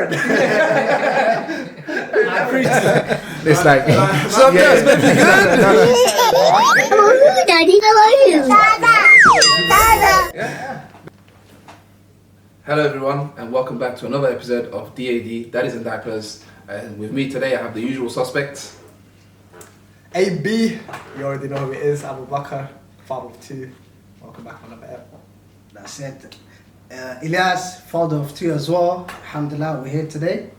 parent. I appreciate it. It's like Sometimes make me good. Daddy, how are you? Hello everyone, and welcome back to another episode of DAD, Daddies and Diapers. And with me today, I have the usual suspects. AB, you already know who it is. Abu Bakr, father of two. Welcome back on another episode. That's it. Ilyas, father of two as well. Alhamdulillah, we're here today.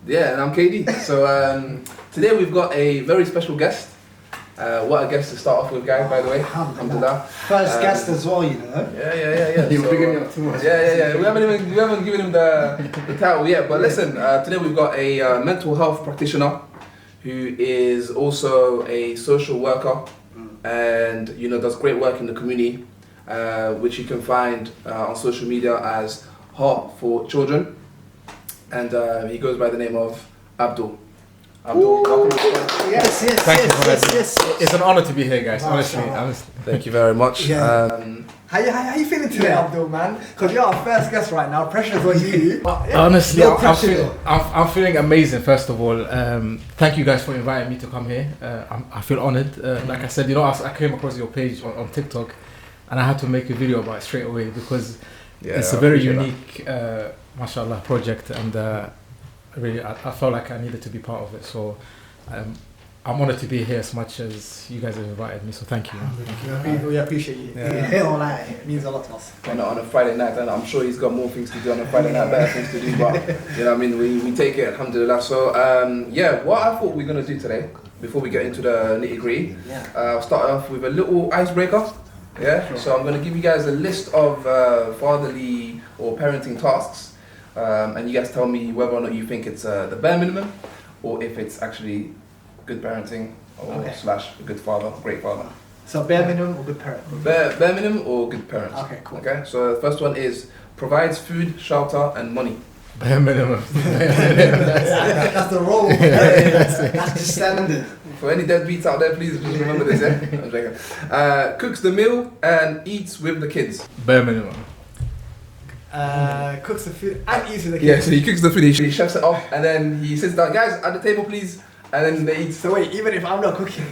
Yeah, and I'm KD. So today we've got a very special guest. What a guest to start off with, guys, by the way. Alhamdulillah. First guest as well, you know. Yeah. you were beginning up too much. Yeah. We haven't given him the title yet. But listen, today we've got a mental health practitioner who is also a social worker and does great work in the community, which you can find on social media as HeartForChildren, and he goes by the name of Abdul. Abdul, welcome to the show. Yes. Thank you for having me. It's an honor to be here, guys. Honestly. Thank you very much. Yeah. How you feeling today, Abdul, man? Because you're our first guest right now. Pressure's on you. Honestly, No I'm pressure. I'm feeling amazing. First of all, thank you guys for inviting me to come here. I feel honored. Like I said, I came across your page on TikTok, and I had to make a video about it straight away because it's a very unique, mashallah, project, and really, I felt like I needed to be part of it. So I'm honored to be here as much as you guys have invited me. So thank you. We appreciate you. Yeah, all right. It means a lot to us. On a Friday night, and I'm sure he's got more things to do on a Friday night, better things to do, but you know what I mean, we take it, alhamdulillah. So what I thought we were going to do today, before we get into the nitty-gritty, I'll start off with a little icebreaker. So I'm going to give you guys a list of fatherly or parenting tasks, and you guys tell me whether or not you think it's the bare minimum or if it's actually good parenting or slash a good father, great father. So bare minimum or good parent? Bare minimum or good parent. Okay, cool. Okay, so the first one is provides food, shelter and money. Bare minimum. That's the role. That's the standard. For any deadbeats out there, please just remember this, I'm joking. Cooks the meal and eats with the kids. Bare minimum. Cooks the food and eats with the kids. Yeah, so he cooks the food, he chefs it off, and then he sits down, guys, at the table please, and then they eat. So wait, even if I'm not cooking.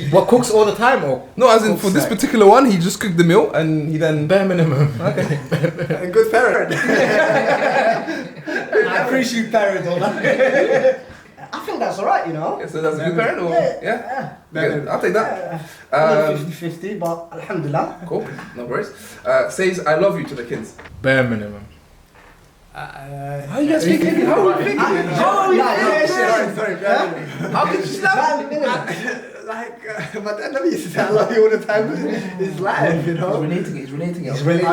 What, cooks all the time or? No, as in for this particular one, he just cooked the meal and he then... Bare minimum. Okay. A good parent. I appreciate parents all that. I think that's alright, you know. So that's a good parent or? Yeah? Okay, I'll take that. 50-50, but alhamdulillah. Cool, no worries. Says I love you to the kids. Bare minimum. How you guys thinking? How are you thinking? Sorry. How could you snap? Like, my dad never used to say I love you all the time. It's live, you know. He's relating it. No, like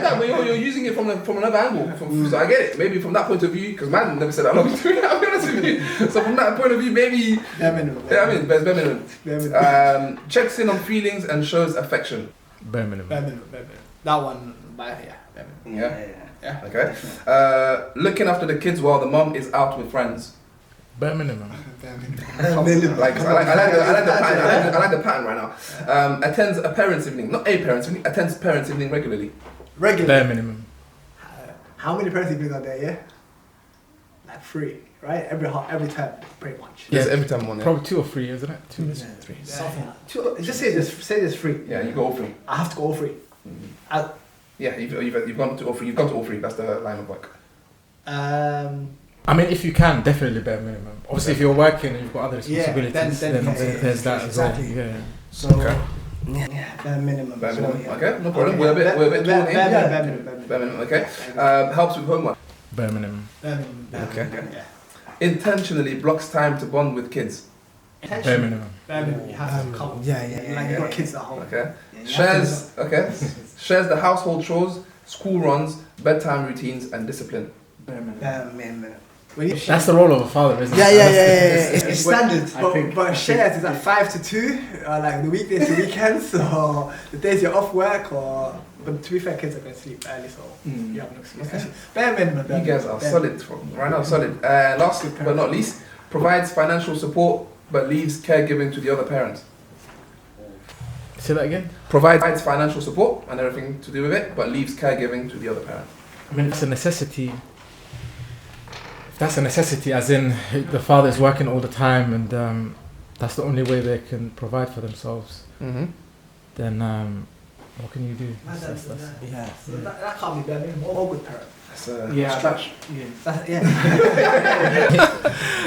that. But you're using it from another angle. So I get it. Maybe from that point of view, because man never said I love you to me. I'll be honest with you. So from that point of view, maybe. Bare minimum. Yeah, I mean, bare minimum. Checks in on feelings and shows affection. Bare minimum. Bare minimum. That one, bare minimum. Yeah. Okay. Looking after the kids while the mum is out with friends. Bare minimum. Like I like the pattern right now. Attends a parents' evening, not a parents' evening. Attends parents' evening regularly. Bare minimum. How many parents evenings are there? Yeah. Like 3, right? Every time, pretty much. Yes, every time one. Probably 2 or 3, isn't it? 2 3. Something like that. Just say there's 3. Yeah, you go all 3. I have to go all 3. Yeah, you've gone to all 3. You've gone to all 3. That's the line of work. I mean, if you can, definitely bare minimum. Obviously, if you're working and you've got other responsibilities, then there's that as well. Yeah. So, bare minimum. Bare minimum. So, Okay, no problem. We're a bit torn here. Bare minimum. Okay. Helps with homework. Bare minimum. Okay. Intentionally blocks time to bond with kids. Bare minimum. Bare minimum. You have to come. Yeah. Like you got kids at home. Okay. Shares the household chores, school runs, bedtime routines, and discipline. Bare minimum. That's the role of a father, isn't it? Yeah. It's standard. But shares is like 5 to 2, like the weekdays to weekends, or the days you're off work, or. But to be fair, kids are going to sleep early, so you have no excuse. Okay. Bare minimum. You guys are solid right now. Solid. Last but not least, provides financial support but leaves caregiving to the other parent. Say that again? Provides financial support and everything to do with it, but leaves caregiving to the other parent. I mean, it's a necessity. If that's a necessity, as in the father is working all the time and that's the only way they can provide for themselves, then what can you do? That can't be bad. More good parent. That's trash. In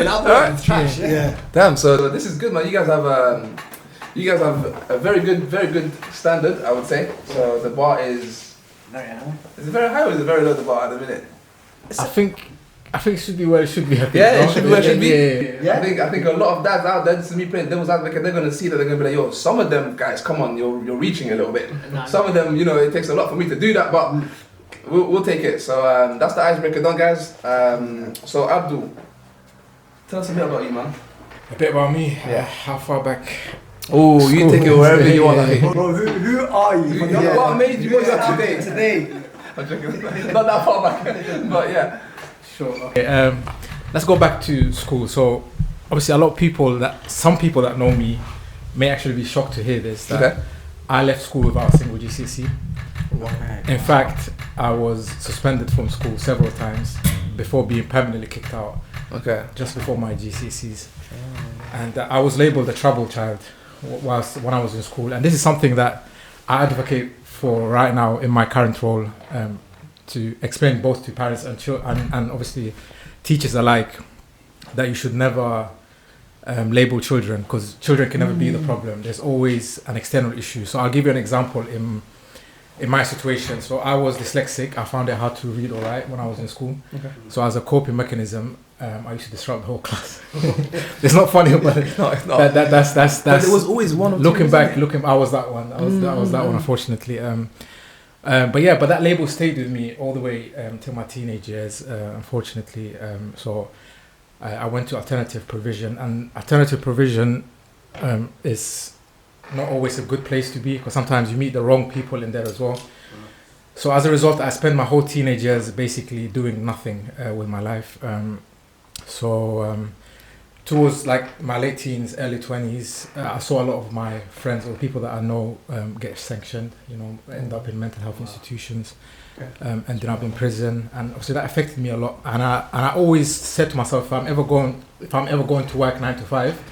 other words, it's trash. Yeah. Damn. So this is good, man. You guys have a very good standard, I would say. So the bar is Very high. it very high or is it very low? The bar at the minute. I think it should be where it should be. I think, Yeah, it should be where it should be. Yeah. I think a lot of dads out there, this is me playing devil's advocate, they're gonna see that they're gonna be like, yo, some of them guys, come on, you're reaching a little bit. Some of them, it takes a lot for me to do that, but we'll take it. So that's the icebreaker done, guys. So Abdul, tell us a bit about you, man. A bit about me. Yeah. How far back? Oh, you take it wherever you want. Like. Bro, who are you? What made you what you are today? Today. I'm joking. Not that far back, but yeah. Sure. Okay, let's go back to school. So obviously some people that know me may actually be shocked to hear this, that I left school without a single GCSE. In fact, I was suspended from school several times before being permanently kicked out. Okay. Just before my GCSEs. And I was labelled a trouble child when I was in school. And this is something that I advocate for right now in my current role, to explain both to parents and obviously teachers alike, that you should never label children, because children can never be the problem. There's always an external issue. So I'll give you an example in my situation. So I was dyslexic. I found it hard to read or write when I was in school. Okay. So as a coping mechanism, I used to disrupt the whole class. It's not funny, but it's not. That's. But there was always one. Looking back, I was that one. I was that one, unfortunately. But that label stayed with me all the way till my teenage years, unfortunately. So I went to alternative provision, and alternative provision is not always a good place to be, because sometimes you meet the wrong people in there as well. So as a result, I spent my whole teenage years basically doing nothing with my life. Towards like my late teens, early 20s, I saw a lot of my friends or people that I know get sanctioned, end up in mental health institutions, ended up in prison, and obviously that affected me a lot. And I always said to myself, if I'm ever going to work 9 to 5,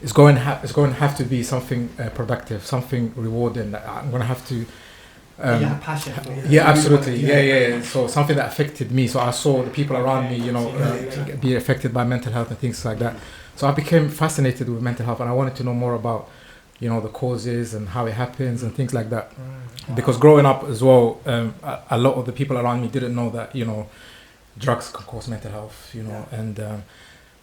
it's going to have to be something productive, something rewarding. That I'm going to have to. Passion for it. Yeah, absolutely. Yeah. So something that affected me. So I saw the people around me, be affected by mental health and things like that. So I became fascinated with mental health, and I wanted to know more about, the causes and how it happens and things like that. Because growing up as well, a lot of the people around me didn't know that, drugs can cause mental health, and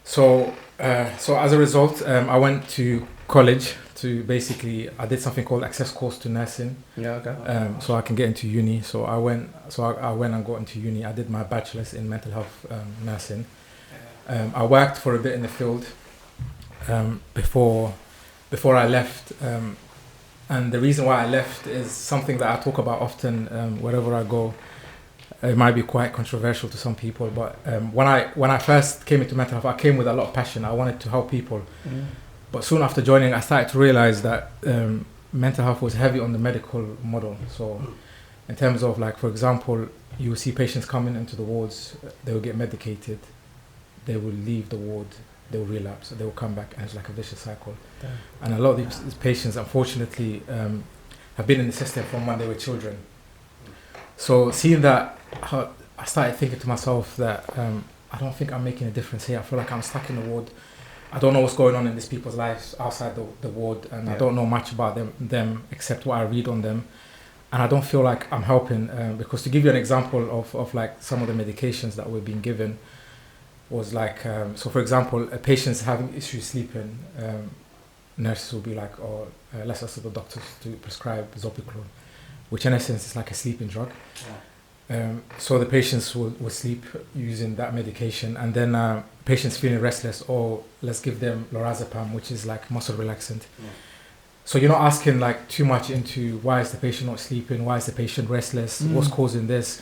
so as a result, I went to college to basically, I did something called access course to nursing. Yeah, okay. So I can get into uni. So I went and got into uni. I did my bachelor's in mental health nursing. I worked for a bit in the field before I left. And the reason why I left is something that I talk about often wherever I go. It might be quite controversial to some people, but when I first came into mental health, I came with a lot of passion. I wanted to help people. But soon after joining, I started to realize that mental health was heavy on the medical model. So in terms of, like, for example, you will see patients coming into the wards, they will get medicated, they will leave the ward, they will relapse, they will come back, and it's like a vicious cycle. Damn. And a lot of these patients, unfortunately, have been in the system from when they were children. So seeing that, I started thinking to myself that I don't think I'm making a difference here. I feel like I'm stuck in the ward. I don't know what's going on in these people's lives outside the ward, and I don't know much about them except what I read on them. And I don't feel like I'm helping, because to give you an example of like some of the medications that we're being given was like, so for example, a patient's having issues sleeping, nurses will be like, let's ask the doctors to prescribe Zopiclone, which in essence is like a sleeping drug. So the patients will sleep using that medication, and then patients feeling restless, or let's give them lorazepam, which is like muscle relaxant. So you're not asking like too much into why is the patient not sleeping, why is the patient restless, what's causing this.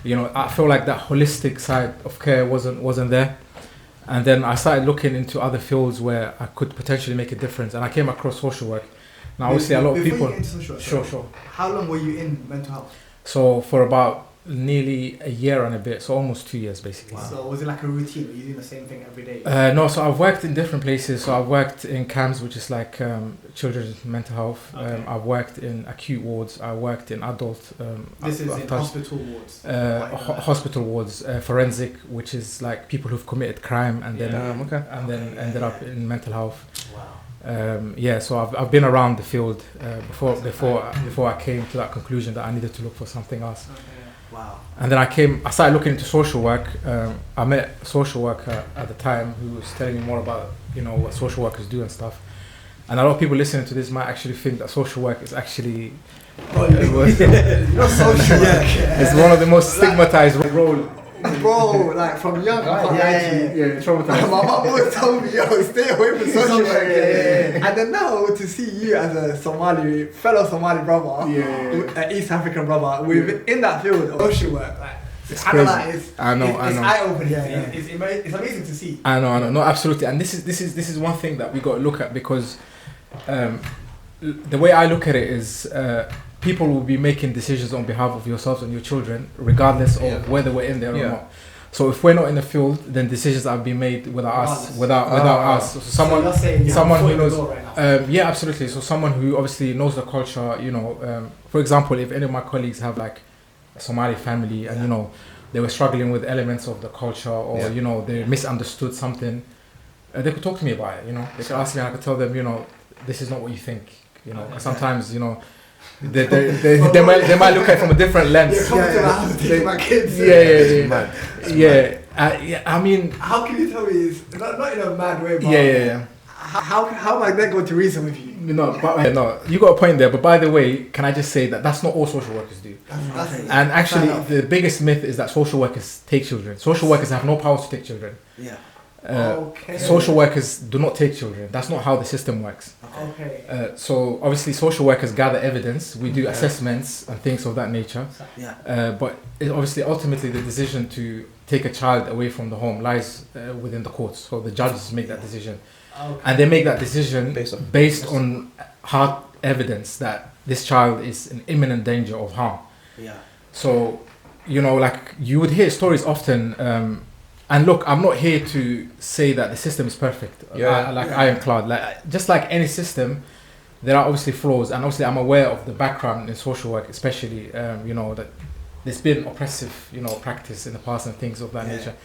I feel like that holistic side of care wasn't there. And then I started looking into other fields where I could potentially make a difference, and I came across social work. Now, obviously, a lot of Before people. you get into social work, Sure. how long were you in mental health? So for about nearly a year and a bit, so almost 2 years basically. Wow. So was it like a routine? Were you doing the same thing every day? No, so I've worked in different places. So I've worked in CAMS, which is like children's mental health. Okay. I've worked in acute wards. I worked in adult. This is I've in touched, hospital wards. hospital wards, forensic, which is like people who've committed crime and then ended up in mental health. Wow. So I've been around the field before I came to that conclusion that I needed to look for something else. Okay. Wow. And then I started looking into social work. I met a social worker at the time who was telling me more about, what social workers do and stuff. And a lot of people listening to this might actually think that social work is actually Not social work. it's one of the most stigmatized role. Bro, like from young, I can't lie to you. Traumatized. My mom always told me, yo, stay away from social work. And then now to see you as a fellow Somali brother, an East African brother, in that field of social work, like, it's kind of crazy. like, it's I know. eye-opening. It's amazing to see. I know, no, absolutely. And this is one thing that we got to look at because the way I look at it is people will be making decisions on behalf of yourselves and your children, regardless of whether we're in there or not. So if we're not in the field, then decisions are being made without us. So someone who knows. Right absolutely. So someone who obviously knows the culture. For example, if any of my colleagues have like a Somali family and they were struggling with elements of the culture or they misunderstood something, they could talk to me about it. They could ask me, and I could tell them, this is not what you think. Sometimes they might look at it from a different lens. My kids. I mean, how can you tell me it's not in a mad way? But How am I then going to reason with you? No, you got a point there. But by the way, can I just say that that's not all social workers do. And actually, the biggest myth is that social workers take children. Social workers have no power to take children. Social workers do not take children. That's not how the system works. Okay. So obviously social workers gather evidence. We do assessments and things of that nature. But obviously ultimately the decision to take a child away from the home lies within the courts. So the judges make that decision. And they make that decision based on hard evidence that this child is in imminent danger of harm. So, like you would hear stories often. And look, I'm not here to say that the system is perfect. Ironclad. Just like any system, there are obviously flaws. And obviously I'm aware of the background in social work, especially, that there's been oppressive, practice in the past and things of that nature.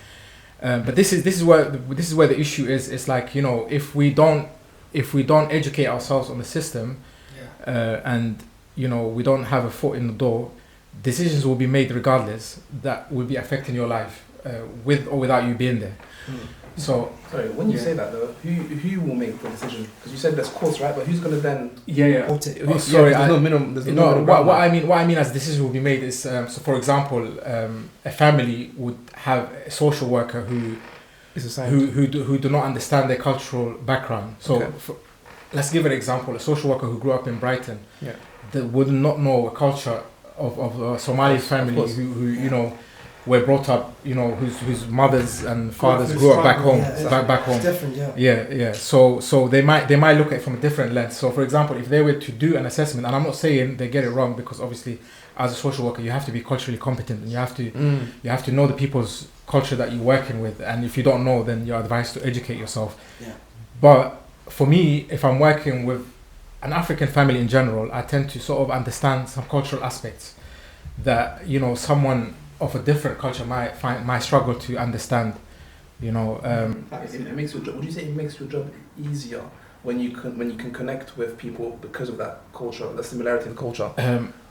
But this is where the issue is. It's like, if we don't educate ourselves on the system, and we don't have a foot in the door, decisions will be made regardless that will be affecting your life. With or without you being there. So sorry, when you say that though, who will make the decision? Because you said there's courts, right? But who's gonna then? What I mean as decisions will be made is so for example, a family would have a social worker who do not understand their cultural background. So let's give an example: a social worker who grew up in Brighton, that would not know a culture of a Somali family who were brought up, whose mothers and fathers grew up back home, back home. It's different, So they might look at it from a different lens. So for example, if they were to do an assessment, and I'm not saying they get it wrong, because obviously, as a social worker, you have to be culturally competent, and you have to know the people's culture that you're working with. And if you don't know, then you're advised to educate yourself. But for me, if I'm working with an African family in general, I tend to sort of understand some cultural aspects that someone of a different culture might struggle to understand. It makes your job. Would you say it makes your job easier when you can connect with people because of that culture, the similarity in culture?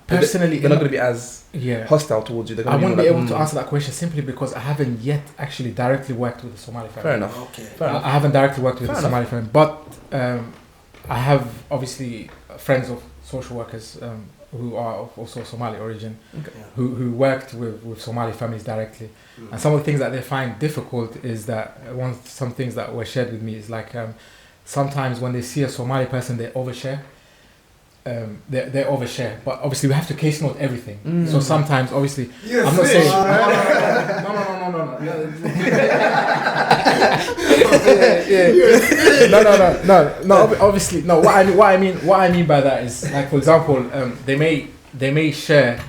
Personally, they're not going to be as hostile towards you. I won't be able to answer that question simply because I haven't yet actually directly worked with a Somali family. Fair enough. I haven't directly worked with a Somali family, but I have obviously friends of social workers who are of also Somali origin, who worked with Somali families directly. And some of the things that they find difficult is that some things that were shared with me is like sometimes when they see a Somali person, they overshare. they overshare, but obviously we have to case note everything. So sometimes, obviously, Yes, I'm not fish. saying no. Obviously, no. What I mean by that is, like, for example, they may share,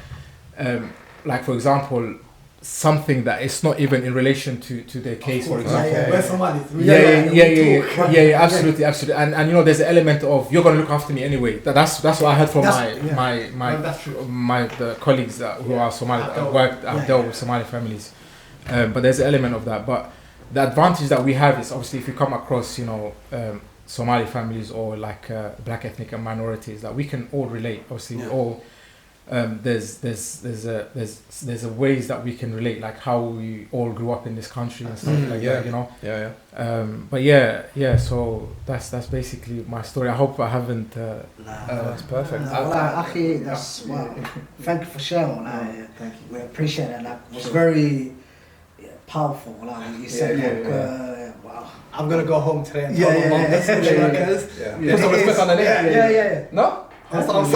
like, for example, something that is not even in relation to their case, for example. We're Somalis. Yeah, absolutely. And you know, there's an element of you're gonna look after me anyway. That's what I heard from the colleagues who are Somali. I've dealt with Somali families, but there's an element of that. But the advantage that we have is obviously if you come across, you know, Somali families or like black ethnic and minorities, that we can all relate. Obviously, we all. There's a ways that we can relate, like how we all grew up in this country and stuff like that, you know. But so that's basically my story. I hope I haven't. That's perfect. That's wow. Thank you for sharing. Thank you. We appreciate it. Like, it was very powerful. Like you said, wow. I'm gonna go home today and tell my mom the social workers. Put some respect on the name. Yeah. No. I don't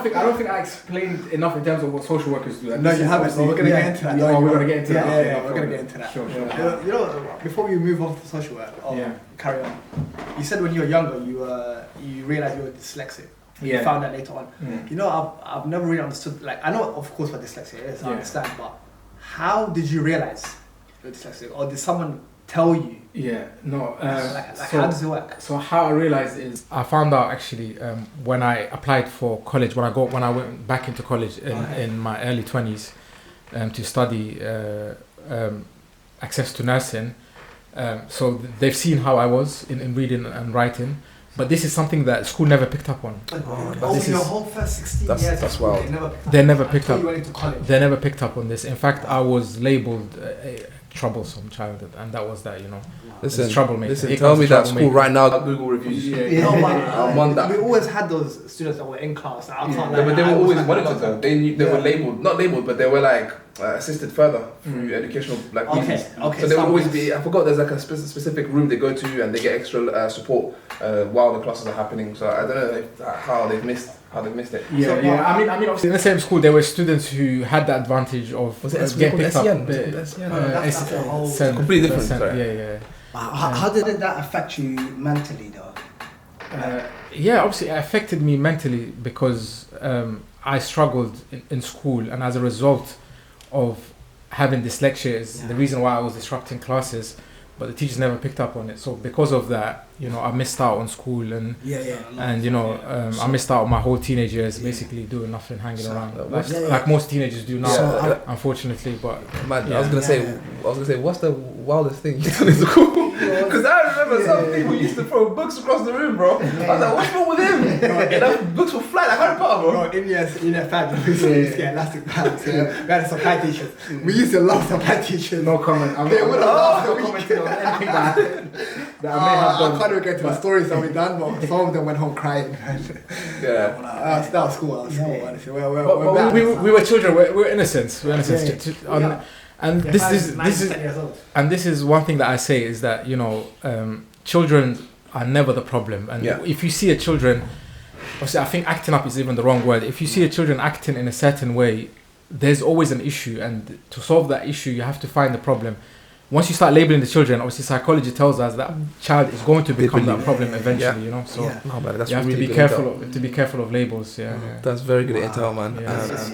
think I explained enough in terms of what social workers do. No, you haven't. So we're gonna get into that. We're gonna get into that. We're gonna get into that. Sure. You know, before we move on to social work, carry on. You said when you were younger, you realized you were dyslexic. You found that later on. You know, I've never really understood. Like, I know, of course, what dyslexia is. I understand, but how did you realize you're dyslexic, or did someone tell you? How does it work? So how I realized is I found out actually when I applied for college, when I went back into college in my early 20s to study access to nursing. So they've seen how I was in reading and writing, but this is something that school never picked up on. Your whole first 16 years. That's wild. They never picked up. You went into college. They never picked up on this. In fact, I was labelled a troublesome child, and that was that, you know. Listen, troublemaker. Tell me that school right now. Google reviews. We always had those students that were in class. I can't lie. But they were always monitored though. They were labelled, not labelled, but they were like assisted further through educational like reasons. Okay. So they would always be. I forgot. There's like a specific room they go to and they get extra support while the classes are happening. So I don't know how they've missed it. I mean, obviously in the same school there were students who had the advantage of getting picked up. Completely different. Yeah. How did that affect you mentally, though? Obviously it affected me mentally because I struggled in school, and as a result of having dyslexia is the reason why I was disrupting classes, but the teachers never picked up on it. So because of that, you know, I missed out on school and you know, I missed out on my whole teenage years basically doing nothing, hanging around like most teenagers do now, unfortunately. But man, I was gonna say, what's the wildest thing you've done in school? Because I remember some people used to throw books across the room, bro. I was like, what's wrong with him? Books will fly like Harry Potter, bro. In year 5, we used to get elastic bands. We had supply teachers. We used to love supply teachers. No comment. They would have loved no commenting on anything that I may have done. I can't even get to the stories that we done, but some of them went home crying. That was school. Honestly. We were children. We were innocents. And this is one thing that I say is that, you know, children are never the problem. And if you see a children, obviously I think acting up is even the wrong word. If you see a children acting in a certain way, there's always an issue, and to solve that issue you have to find the problem. Once you start labeling the children, obviously psychology tells us that child is going to become that problem eventually, you know. So that's you have really to be careful of labels. That's very good intel, man.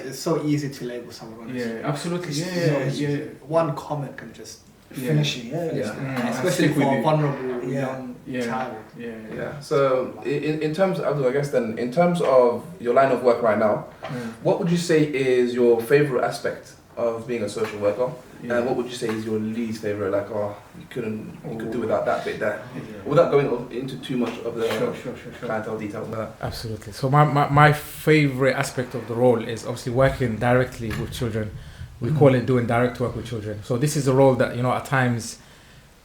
It's so easy to label someone. Absolutely. One comment can just finish it. Especially for a vulnerable young child. So in terms of Abdul, I guess then in terms of your line of work right now, what would you say is your favorite aspect of being a social worker? And what would you say is your least favorite? Like, you could do without that bit there, without going into too much of the clientele details. Absolutely. So my favorite aspect of the role is obviously working directly with children. We call it doing direct work with children. So this is a role that, you know, at times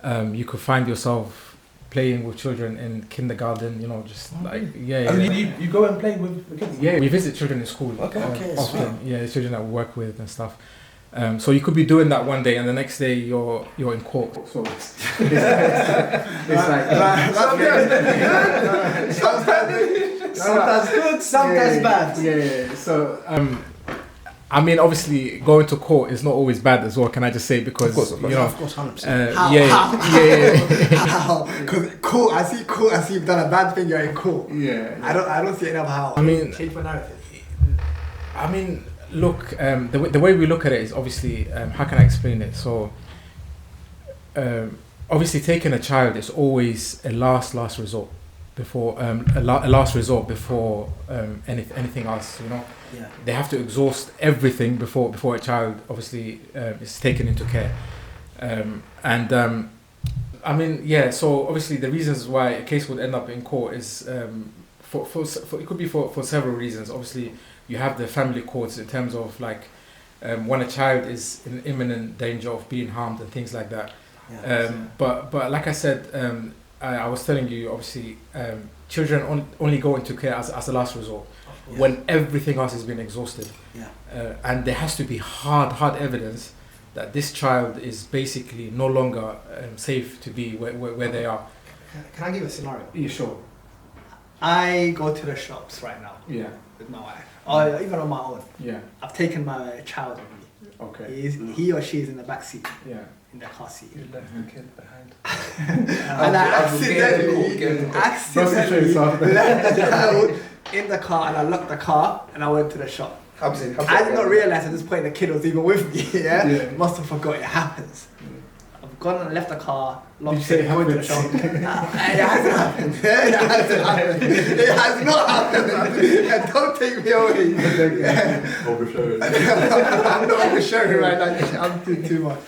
you could find yourself playing with children in kindergarten, you know, just You go and play with the kids? Yeah, we visit children in school often. The children that we work with and stuff. So you could be doing that one day, and the next day you're in court. So it's like Sometimes good, sometimes bad. Yeah. So, I mean, obviously, going to court is not always bad as well. Can I just say because of course. you know, Of course, 100%. How? Because cool. I see you've done a bad thing. You're in court. Yeah. I don't see any of how. I mean, change my narrative. I mean, look, the way we look at it is obviously, how can I explain it? So, obviously, taking a child is always a last resort before a last resort before anything else. You know, they have to exhaust everything before a child obviously is taken into care, I mean, yeah. So obviously, the reasons why a case would end up in court is for it could be for several reasons. Obviously, you have the family courts in terms of like when a child is in imminent danger of being harmed and things like that. But like I said, I was telling you, obviously, children only go into care as a last resort when everything else has been exhausted. And there has to be hard evidence that this child is basically no longer safe to be where they are. Can I give a scenario? Yeah, sure. I go to the shops right now. Yeah. With my wife, or even on my own. Yeah. I've taken my child with me. Okay. He or she is in the back seat. Yeah. In the car seat. You left the kid behind. And I accidentally left the child in the car, and I locked the car, and I went to the shop. I did not realize at this point the kid was even with me. Must have forgot it happens. I've gone and left the car, locked it, went to the shop. It hasn't happened. It has not happened. Don't take me away. Overshadowing. I'm not overshadowing right now. I'm doing too much.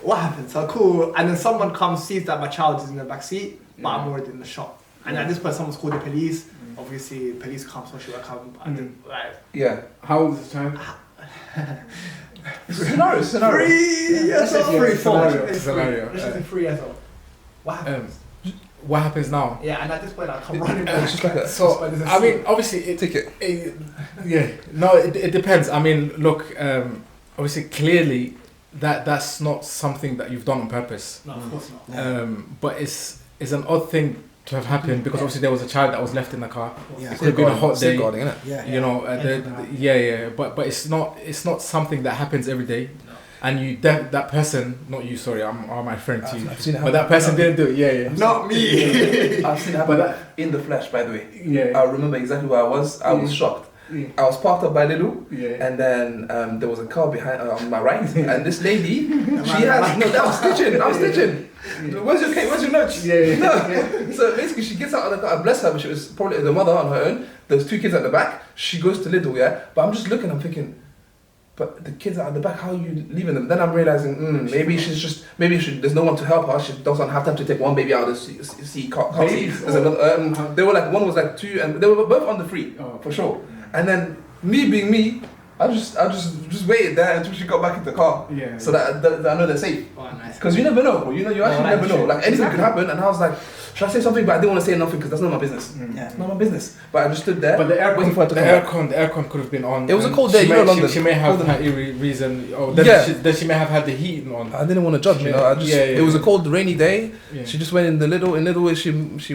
What happened? So cool. And then someone comes, sees that my child is in the back seat, but I'm already in the shop. And at this point, someone's called the police. Obviously, police come, social worker come. Yeah. How old is the child? Scenario. 3 years old. 3 years old. What happens? What happens now? Yeah, and at this point, I come running back. So, I mean, obviously, it depends. I mean, look, obviously, clearly, that's not something that you've done on purpose. No, of course not. But it's an odd thing to have happened because obviously there was a child that was left in the car. Yeah. It could have been a hot day. Yeah. You know, but it's not something that happens every day. No. And that person, not you, sorry, I'm my friend to you. I've seen it but that person didn't do it. Yeah. Not me. I've seen it happen in the flesh, by the way. Yeah. I remember exactly where I was. I was shocked. Yeah. I was parked up by Lidl, and then there was a car behind on my right, and this lady, I was stitching. Where's your cake? Where's your lunch? No. So basically, she gets out of the car. Bless her, but she was probably the mother on her own. There's 2 kids at the back. She goes to Lidl, but I'm just looking. I'm thinking, but the kids are at the back. How are you leaving them? Then I'm realizing, maybe there's no one to help her. She doesn't have time to take one baby out of the car seat. There's another. They were like, one was like 2, and they were both on the free for sure. And then me being me, I just waited there until she got back in the car. Yeah. So that I know they're safe. Oh, nice. Because you never know, bro. You actually never know. Like anything could happen, and I was like, should I say something? But I didn't want to say nothing because that's not my business. It's not my business. But I just stood there. But the aircon could have been on. It was a cold day. London. She may have had a reason. Or then she may have had the heat on. I didn't want to judge. It was a cold, rainy day. Yeah. She just went in the Lidl. In Lidl,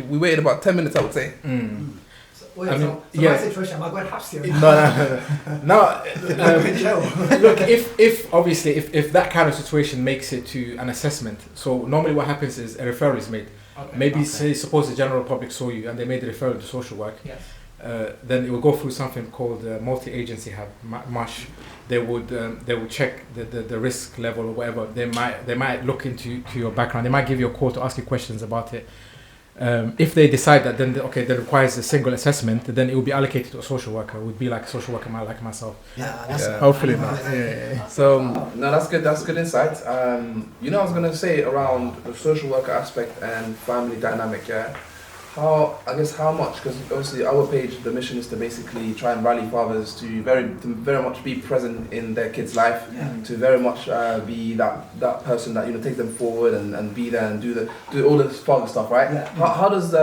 we waited about 10 minutes, I would say. Wait, my situation, am I going to have to? No. Look, if that kind of situation makes it to an assessment, so normally what happens is a referral is made. Say, suppose the general public saw you and they made the referral to social work. Yes. Then it will go through something called multi-agency hub, MASH. They would check the risk level or whatever. They might look into your background. They might give you a call to ask you questions about it. If they decide that that requires a single assessment, then it will be allocated to a social worker. It would be like a social worker like myself. Hopefully not. So no, that's good. That's good insight. I was gonna say around the social worker aspect and family dynamic. How much? Because obviously our page, the mission is to basically try and rally fathers to very much be present in their kids' life, to very much be that person that takes them forward and be there and do all the father stuff, right? How does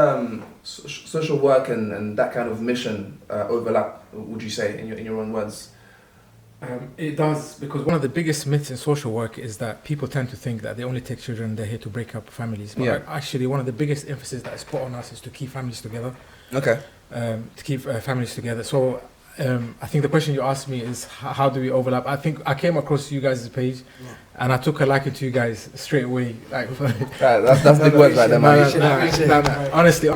social work and that kind of mission overlap? Would you say in your own words? It does, because one of the biggest myths in social work is that people tend to think that they only take children and they're here to break up families. But actually, one of the biggest emphasis that is put on us is to keep families together. Okay. To keep families together. So I think the question you asked me is how do we overlap? I think I came across you guys' page and I took a liking to you guys straight away. Like, that's big words right there, man. Honestly,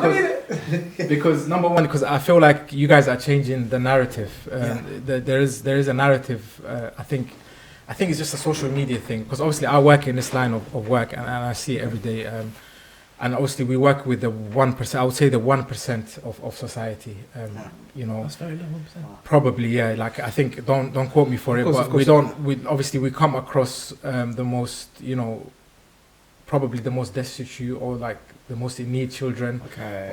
because number one, because I feel like you guys are changing the narrative. There is a narrative. I think it's just a social media thing, because obviously I work in this line of work and I see it every day. And obviously we work with the 1%, I would say the 1% of society, you know. That's very low, 1%. Probably, yeah, like I think, don't quote me for it, but we obviously we come across the most, you know, probably the most destitute or like the most in need children,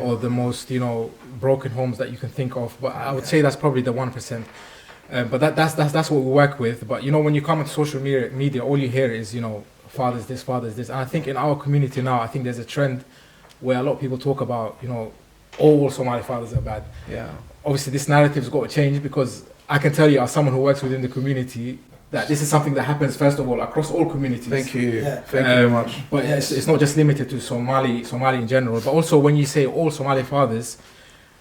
or the most, you know, broken homes that you can think of. But I would say that's probably the 1%. But that's what we work with. But, you know, when you come into social media, all you hear is, you know, fathers this. And I think in our community now, I think there's a trend where a lot of people talk about, you know, all Somali fathers are bad. Yeah. Obviously, this narrative's got to change, because I can tell you, as someone who works within the community, that this is something that happens, first of all, across all communities. Thank you. Yeah. Thank you very much. But it's not just limited to Somali in general, but also when you say all Somali fathers,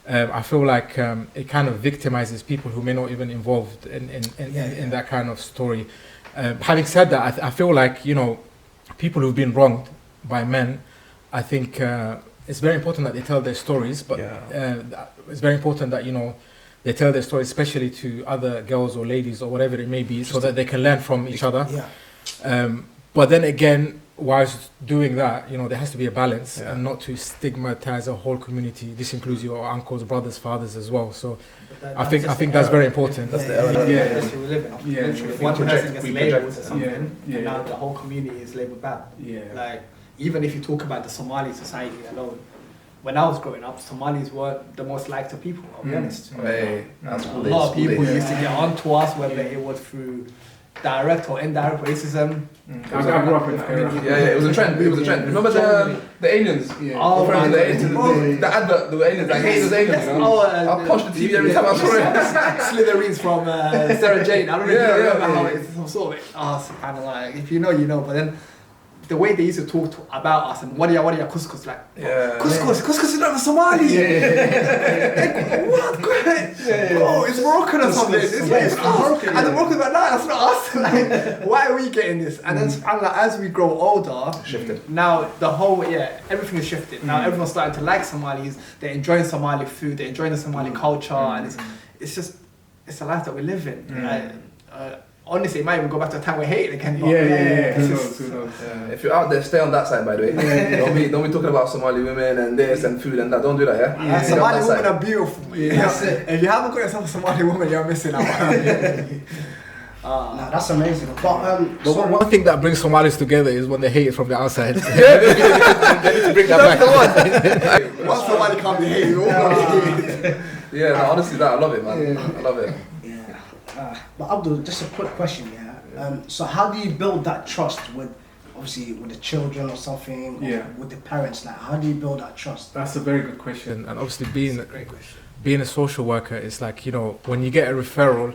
I feel like it kind of victimizes people who may not even involved in that kind of story. Having said that, I feel like, you know, people who've been wronged by men, I think it's very important that they tell their stories, but it's very important that, you know, they tell their stories, especially to other girls or ladies or whatever it may be, so that they can learn from each other. But then again, whilst doing that, you know, there has to be a balance, and not to stigmatize a whole community. This includes your uncles, brothers, fathers as well. So I think that's very important. That's the era we live in. Literally, if one person gets labelled or something, and now the whole community is labelled bad. Like, even if you talk about the Somali society alone, when I was growing up, Somalis were the most liked of people, I'll be honest. Hey, a lot of people used to get onto us, whether it was through direct or indirect racism. I grew up in it was a trend. Remember the aliens? Oh, man. The advert, the aliens. I hate those aliens, you know? I'll punch the TV every time I saw it. Slytherins from Sarah Jane. I don't really remember how it's some sort of kind of like, if you know, you know. But then the way they used to talk about us and what are ya couscous, like couscous is not a Somali. Like, what? Oh, it's Moroccan or something. It's us. And the Moroccans like, no, that's not us. Like, why are we getting this? And then as we grow older, shifted. Now the whole everything is shifted. Now everyone's starting to like Somalis. They're enjoying Somali food. They're enjoying the Somali culture, and it's a life that we live in. Honestly, it might even go back to a time we hate it again. If you're out there, stay on that side, by the way. Don't be talking about Somali women and this and food and that. Don't do that, Somali women are beautiful. If you haven't got yourself a Somali woman, you're missing out. Nah, that's amazing. But one thing that brings Somalis together is when they hate it from the outside. They need to bring that back. Once Somali can't be hated, honestly, I love it, man. I love it. But Abdul, just a quick question, so how do you build that trust with the children or something, or with the parents? Like, how do you build that trust? That's a very good question. And obviously being a social worker, it's like, you know, when you get a referral,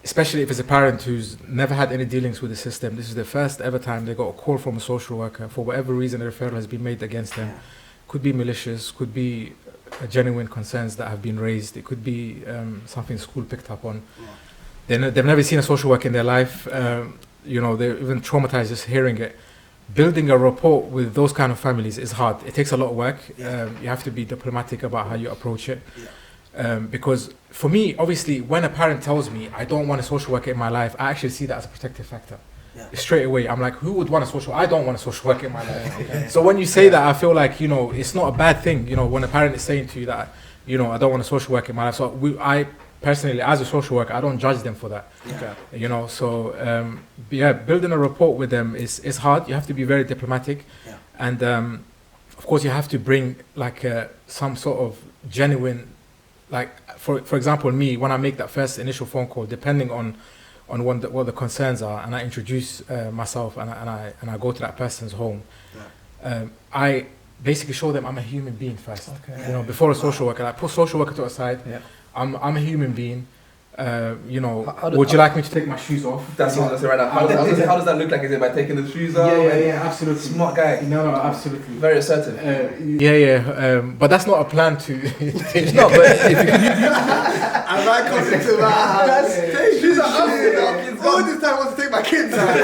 especially if it's a parent who's never had any dealings with the system, this is the first ever time they got a call from a social worker. For whatever reason, a referral has been made against them. Could be malicious, could be genuine concerns that have been raised. It could be something school picked up on. They've never seen a social worker in their life. You know, they're even traumatized just hearing it. Building a rapport with those kind of families is hard. It takes a lot of work. You have to be diplomatic about how you approach it. Because for me, obviously, when a parent tells me I don't want a social worker in my life, I actually see that as a protective factor. Straight away, I'm like, who would want a social? I don't want a social worker in my life. So when you say that, I feel like, you know, it's not a bad thing. You know, when a parent is saying to you that, you know, I don't want a social worker in my life. So I personally, as a social worker, I don't judge them for that. You know, so building a rapport with them is hard. You have to be very diplomatic, and of course, you have to bring like some sort of genuine, like for example, me, when I make that first initial phone call, depending on what the concerns are, and I introduce myself and I go to that person's home, I basically show them I'm a human being first. You know, before a social worker, I put social worker to a side. I'm a human being. You know, would you like me to take my shoes off? That's what I was going to say right now. How does that look like? Is it by taking the shoes off? Yeah, absolutely. Smart guy. No, absolutely. Very assertive. But that's not a plan to. No, but if you I might come into my house. She's like, all this time I want to take my kids out.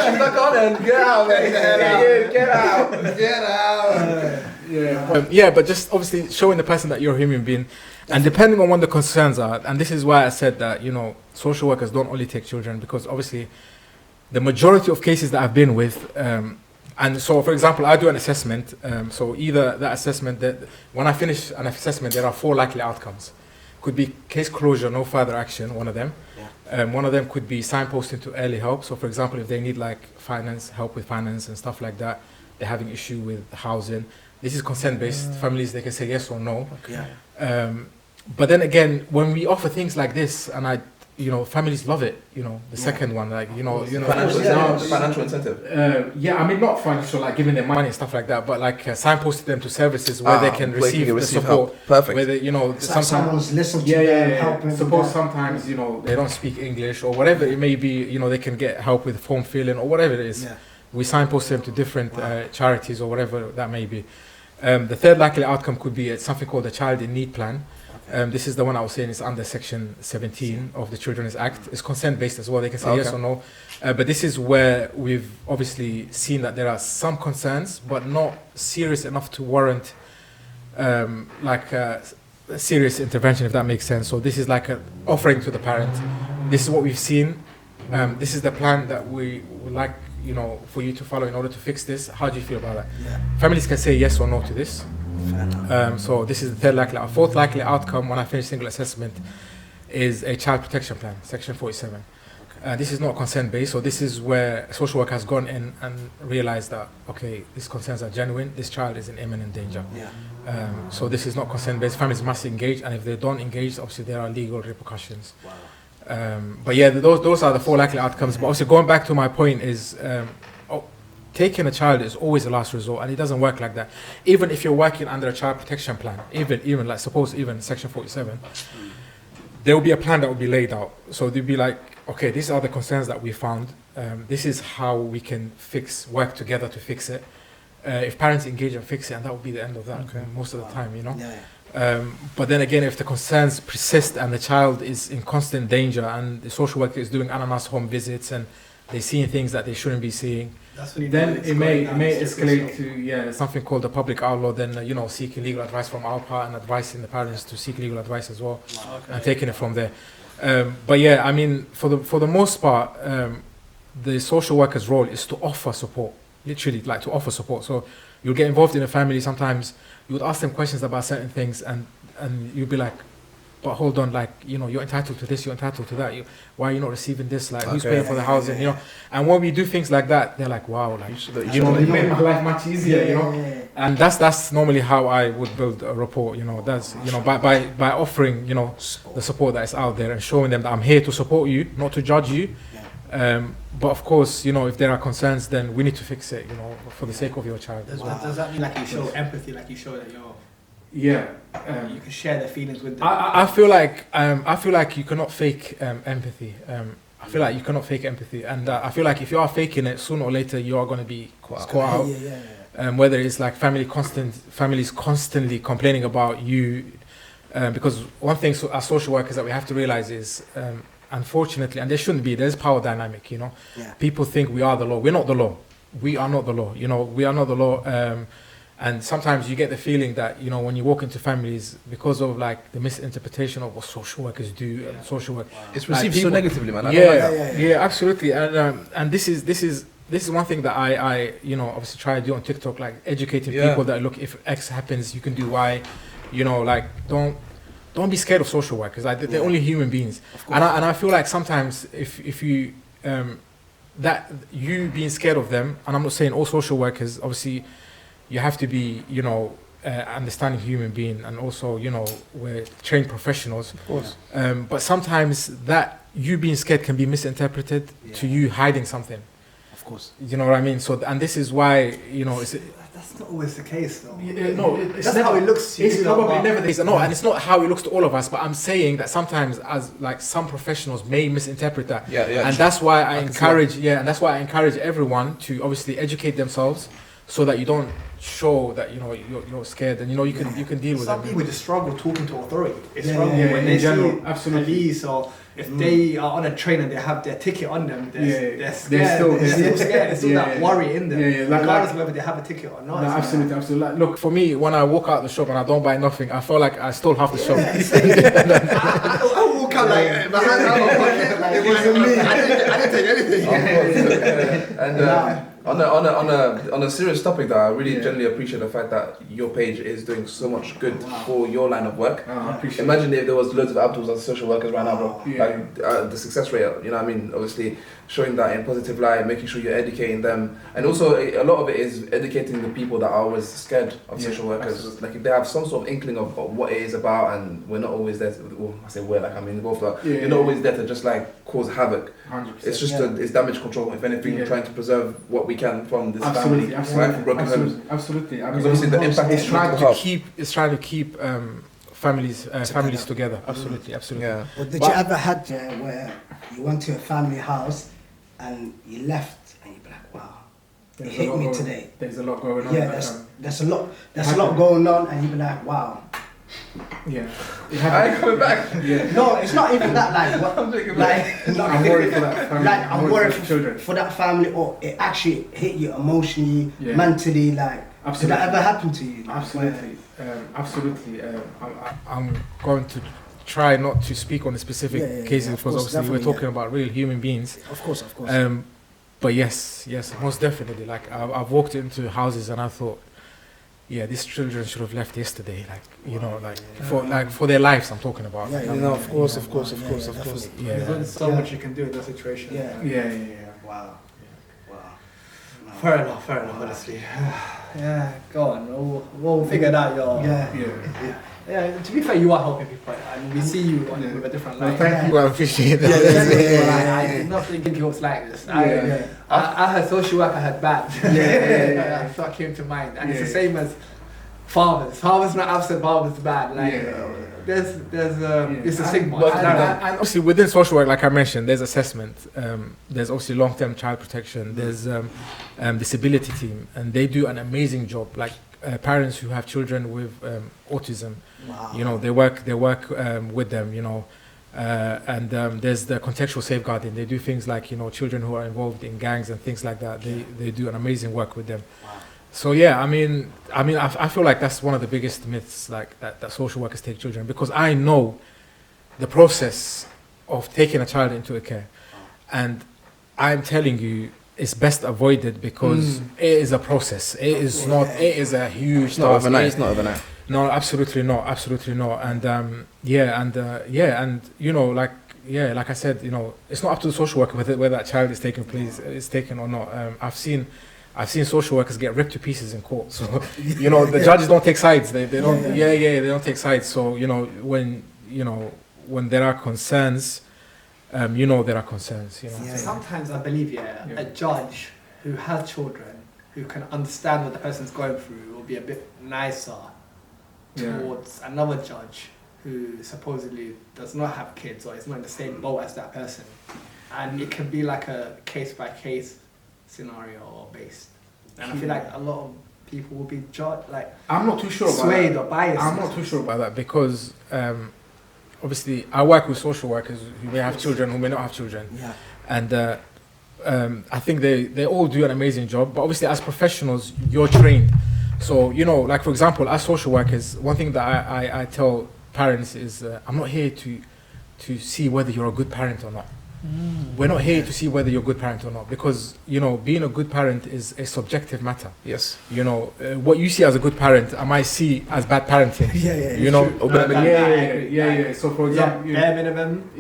she's back on and get out, man. Get out. But just obviously showing the person that you're a human being, and depending on what the concerns are, and this is why I said that, you know, social workers don't only take children, because obviously the majority of cases that I've been with, and so for example, I do an assessment, so either that assessment, that when I finish an assessment, there are 4 likely outcomes. Could be case closure, no further action, one of them. One of them could be signposting to early help. So for example, if they need like help with finance and stuff like that, they're having issue with housing. This is consent-based. Families, they can say yes or no. But then again, when we offer things like this, and families love it. You know, the second one, like financial incentive. I mean, not financial, like giving them money and stuff like that, but like signposting them to services where they can receive the support. Help. Perfect. Where they, sometimes someone's listening to them, helping. Suppose sometimes they don't speak English or whatever it may be. They can get help with form filling or whatever it is. Yeah. We signpost them to different charities or whatever that may be. The third likely outcome could be something called a Child in Need Plan. This is the one I was saying is under Section 17 of the Children's Act. It's consent-based as well. They can say yes or no. But this is where we've obviously seen that there are some concerns, but not serious enough to warrant serious intervention, if that makes sense. So this is like an offering to the parent. This is what we've seen. This is the plan that we would like, for you to follow in order to fix this. How do you feel about that? Yeah. Families can say yes or no to this. So this is the third likely. Our fourth likely outcome when I finish single assessment is a child protection plan, Section 47. This is not consent-based, so this is where social work has gone in and realized that, okay, these concerns are genuine, this child is in imminent danger. Yeah. So this is not consent-based. Families must engage, and if they don't engage, obviously there are legal repercussions. Wow. Those are the 4 likely outcomes. But also going back to my point is, taking a child is always a last resort, and it doesn't work like that. Even if you're working under a child protection plan, even like suppose even Section 47, there will be a plan that will be laid out. So they'll be like, okay, these are the concerns that we found. This is how we can work together to fix it. If parents engage and fix it, and that will be the end of that most of the time, But then again, if the concerns persist and the child is in constant danger, and the social worker is doing unannounced home visits and they're seeing things that they shouldn't be seeing, then it may escalate to something called a public outlaw. Then seeking legal advice from our part and advising the parents to seek legal advice as well, and taking it from there. I mean, for the most part, the social worker's role is to offer support, literally, like to offer support. So you'll get involved in a family. Sometimes you would ask them questions about certain things, and you'll be like, but hold on, like, you're entitled to this, you're entitled to that. Why are you not receiving this? Like, who's paying for the housing? And when we do things like that, they're like, wow, like, you made my life much easier, And that's normally how I would build a rapport, That's, by offering, the support that is out there and showing them that I'm here to support you, not to judge you. But of course, if there are concerns, then we need to fix it, for the sake of your child. Does that mean like you show empathy, like you show that you're... you can share their feelings with them? I feel like you cannot fake empathy. I feel like you cannot fake empathy, and I feel like if you are faking it, sooner or later you are going to be caught out. Whether it's like families constantly complaining about you, because one thing as social workers that we have to realize is, unfortunately, and there shouldn't be, there's power dynamic. People think we are the law. We're not the law. We are not the law. We are not the law. And sometimes you get the feeling that, when you walk into families, because of like the misinterpretation of what social workers do and social work, it's received so negatively, man. Absolutely. And this is one thing that I obviously try to do on TikTok, like educating people that, look, if X happens, you can do Y. Like don't be scared of social workers. Like they're only human beings. And I feel like sometimes if you that you being scared of them, and I'm not saying all social workers, obviously. You have to be, understanding human being, and also, we're trained professionals. Of course. But sometimes that you being scared can be misinterpreted to you hiding something. course. You know what I mean? So, and this is why, you know, that's not always the case, though. No, that's how it looks. It's probably never the case. No, and it's not how it looks to all of us. But I'm saying that sometimes, as like some professionals may misinterpret that. And that's why I encourage. And that's why I encourage everyone to obviously educate themselves, so that you don't show that you're scared, and you can deal with it. Some people just struggle talking to authority. They struggle when they see police, or if they are on a train and they have their ticket on them, they're scared. They're still scared. There's still that worry in them, regardless of whether they have a ticket or not. No, absolutely. Like, look, for me, when I walk out the shop and I don't buy nothing, I feel like I stole half the shop. I walk out like my hands out of my pocket. Like, it wasn't me. I didn't take anything. And on a serious topic, that I really genuinely appreciate the fact that your page is doing so much good for your line of work. Imagine if there was loads of Abduls as social workers right now, bro. Like the success rate, you know what I mean? Obviously, showing that in positive light, making sure you're educating them, and also a lot of it is educating the people that are always scared of social workers. Absolutely. Like if they have some sort of inkling of what it is about, and we're not always there. I say we're, like I'm involved. You're not always there to just like cause havoc. 100%. It's just it's damage control. If anything, trying to preserve what we can from this family, right? From broken homes. Absolutely. I mean, obviously the impact is trying to keep families together. Absolutely. Yeah. Well, did you ever had where you went to a family house and you left and you'd be like, wow, it hit me today. There's a lot going on. Yeah, there's a lot going on, and you'd be like, wow. Yeah. I ain't coming back. Yeah. No, it's not even that. Like, what, I'm worried for that family. Like, I'm worried for children. For that family, or it actually hit you emotionally, mentally. Like, did that ever happen to you? Absolutely. I'm going to try not to speak on the specific cases, because obviously we're talking about real human beings. Of course. But yes, most definitely. Like I've walked into houses and I thought, these children should have left yesterday. Like for their lives, I'm talking about. Of course. Yeah. There's so much you can do in that situation. Yeah. Wow. Fair enough, honestly. Go on. We'll figure it out, Yeah, to be fair, you are helping people, and we see you with a different light. Thank you, I appreciate that. I did not think it was like this. I had social work, I had bad. That's what came to mind. And it's the same as fathers. Fathers not absent, fathers bad. There's it's a stigma. And obviously within social work, like I mentioned, there's assessment. There's obviously long-term child protection. There's disability team, and they do an amazing job. Like parents who have children with autism, they work with them. And there's the contextual safeguarding. They do things like children who are involved in gangs and things like that. They do an amazing work with them. So I feel like that's one of the biggest myths, like that social workers take children, because I know the process of taking a child into a care, and I'm telling you, it's best avoided because it is a process. It is not. It is a huge. It's not overnight. It's not overnight. No, absolutely not. And like I said, it's not up to the social worker whether that child is taken or not. I've seen social workers get ripped to pieces in court. So the judges don't take sides. They don't. They don't take sides. So when there are concerns. There are concerns. Sometimes I believe a judge who has children, who can understand what the person's going through, will be a bit nicer towards another judge who supposedly does not have kids or is not in the same boat as that person, and it can be like a case-by-case scenario based. And I feel like a lot of people will be judged like I'm not too sure swayed or biased. I'm not too sure about that because. Obviously, I work with social workers who may have children, who may not have children, and I think they all do an amazing job. But obviously, as professionals, you're trained. So like for example, as social workers, one thing that I tell parents is, I'm not here to see whether you're a good parent or not. We're not here to see whether you're a good parent or not, because being a good parent is a subjective matter. Yes. What you see as a good parent, I might see as bad parenting. So for example, bare minimum.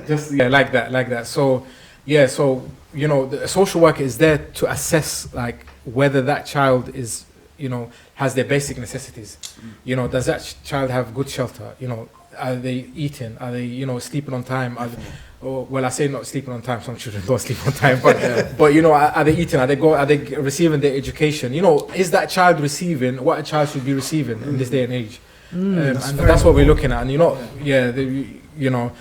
Just like that. So the social worker is there to assess like whether that child is has their basic necessities. Does that child have good shelter? Are they eating? Are they sleeping on time? or well, I say not sleeping on time. Some children don't sleep on time, but you know, are they eating? Are they receiving their education? You know, is that child receiving what a child should be receiving in this day and age? And that's what we're looking at. And you know,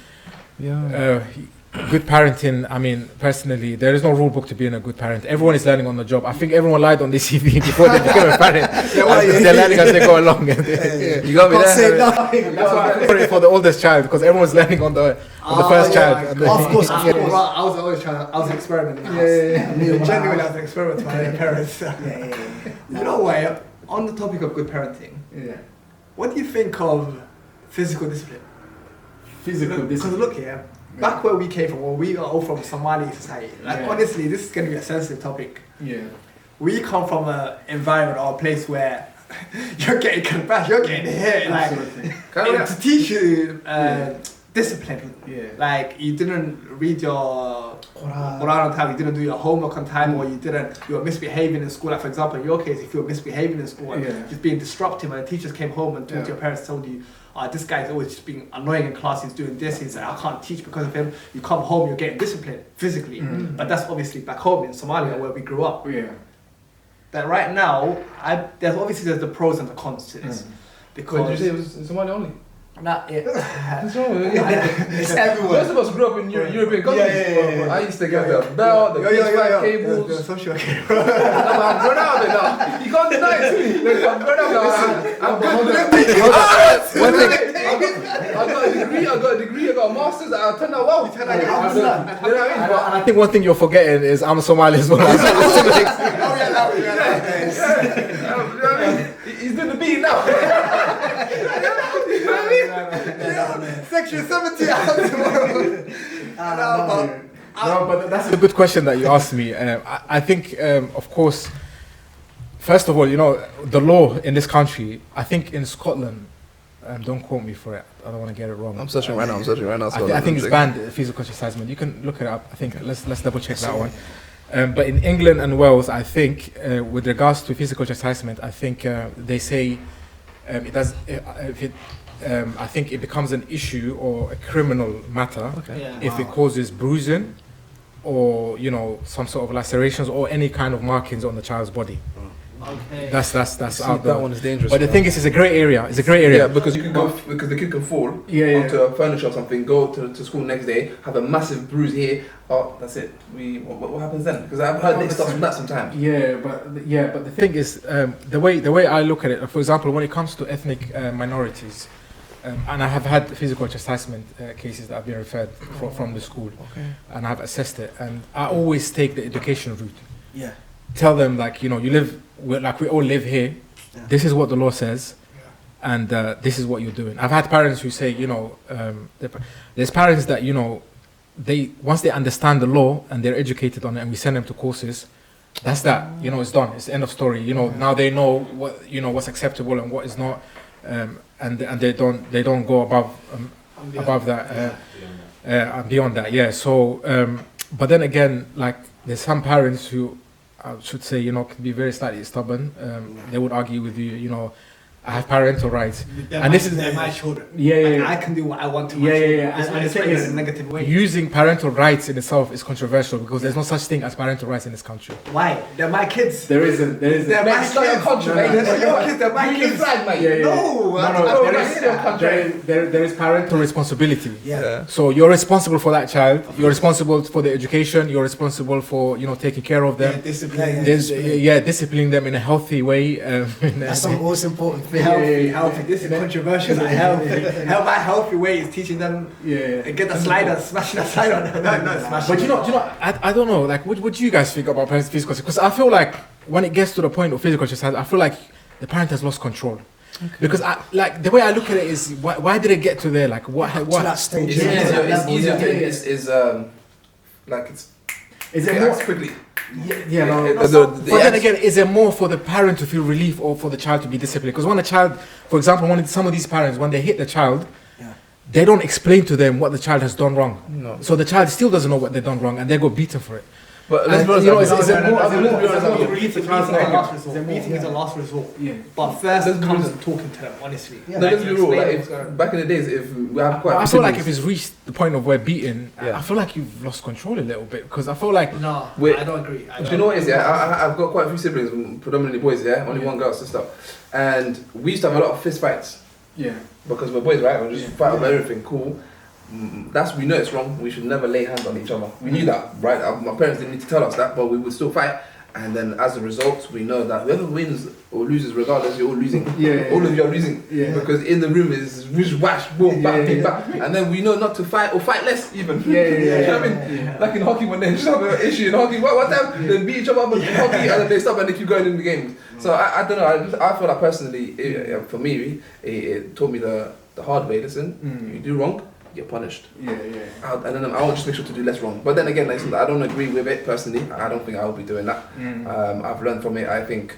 good parenting. I mean, personally, there is no rule book to being a good parent. Everyone is learning on the job. I think everyone lied on this CV before they became a parent. They're learning as they go along. You got me there. That's why I'm sorry for the oldest child, because everyone's learning on the first child. Of course. I was always trying. I was an experiment in the house. Genuinely, I was an experiment with my parents. You know what? On the topic of good parenting, what do you think of physical discipline? Because look here. Back where we came from, we are all from Somali society. Like honestly, this is going to be a sensitive topic. We come from an environment or a place where you're getting confessed, you're getting hit, like to teach you discipline. Like you didn't read your Quran on time, you didn't do your homework on time, or you were misbehaving in school. Like for example, in your case, if you were misbehaving in school, just being disruptive, and the teachers came home and talked to your parents, told you, this guy is always just being annoying in class, he's doing this, he's like, I can't teach because of him. You come home, you're getting disciplined physically. But that's obviously back home in Somalia where we grew up. That right now, there's the pros and the cons to this. Because did you say it was in Somalia only? Not it. It's everywhere. Most of us grew up in European countries. I used to get the belt, the PS5 cables. The social cable. I'm grown out of it now. You can't deny it to me. I'm grown out now. I'm I got a degree, I got a master's, I turned out well. You know what I mean? I think one thing you're forgetting is I'm Somali as well. He's doing the beat now. Section 70 out tomorrow. No, but that's a good question that you asked me. I think, of course, first of all, you know, the law in this country, I think in Scotland, don't quote me for it, I don't want to get it wrong. I'm searching right now. I think it's banned, physical chastisement. You can look it up. I think, let's double check that one. But in England and Wales, I think, with regards to physical chastisement, I think they say I think it becomes an issue or a criminal matter if it causes bruising or, you know, some sort of lacerations or any kind of markings on the child's body. That's out there. That one is dangerous. But the thing is, it's a grey area. Yeah, because you can go because the kid can fall onto a furniture or something, go to school next day, have a massive bruise here. Oh, that's it. What happens then? Because I've heard this stuff from that sometimes. But the thing is, the way I look at it, for example, when it comes to ethnic minorities, and I have had physical chastisement cases that have been referred from the school, and I've assessed it, and I always take the education route. Tell them, like, you know, we all live here. This is what the law says, and this is what you're doing. I've had parents who say, you know, there's parents that, you know, once they understand the law and they're educated on it, and we send them to courses, that's that. You know, it's done. It's the end of story. You know, now they know what's acceptable and what is not, and they don't go above that and beyond that. Yeah. So, but then again, like, there's some parents who, I should say, you know, can be very slightly stubborn. They would argue with you, you know, I have parental rights, and this is my children. I can do what I want to. And it's in a negative way. Using parental rights in itself is controversial because there's no such thing as parental rights in this country. Why? They're my kids. There isn't. They're my kids. They're my kids. There is parental responsibility. So you're responsible for that child. You're responsible for the education. You're responsible for, you know, taking care of them. Disciplining them in a healthy way. That's the most important. Healthy. This is controversial. Healthy. My healthy way is teaching them. Get the slider, smashing the slider. No, smashing. But you know, I don't know. Like, what do you guys think about parents' physical? Because I feel like when it gets to the point of physical exercise, I feel like the parent has lost control. Because the way I look at it is, why did it get to there? Like, what? To that stage. It's easier to quickly. But then again, is it more for the parent to feel relief or for the child to be disciplined? Because when a child, for example, some of these parents, when they hit the child, they don't explain to them what the child has done wrong. So the child still doesn't know what they've done wrong, and they go beaten for it. But let's be honest, you know, it's a meeting is a last resort. Yeah. But first comes talking to them, honestly. Yeah. No, let's be real. Like, back in the days, if we have quite, I feel like if it's reached the point of where beating, Yeah. I feel like you've lost control a little bit because I feel like No, Wait. I don't agree. Do you know what it is? Yeah, I've got quite a few siblings, predominantly boys. Yeah, only one girl, sister, and we used to have a lot of fist fights because we're boys, right? We just fight over everything. Cool. We know it's wrong. We should never lay hands on each other. We knew that, right? My parents didn't need to tell us that, but we would still fight. And then as a result, we know that whoever wins or loses, regardless, you're all losing. All of you are losing. Because in the room is whish, wash, boom, bang, bing, bang. And then we know not to fight or fight less even. You know what I mean? Like in hockey, when they just have an issue in hockey, what time they beat each other up in hockey and then they stop and they keep going in the games. So I don't know. I feel like personally, for me, it taught me the hard way. Listen, you do wrong, you get punished. And then I'll just make sure to do less wrong. But then again, listen, I don't agree with it personally. I don't think I'll be doing that. I've learned from it. I think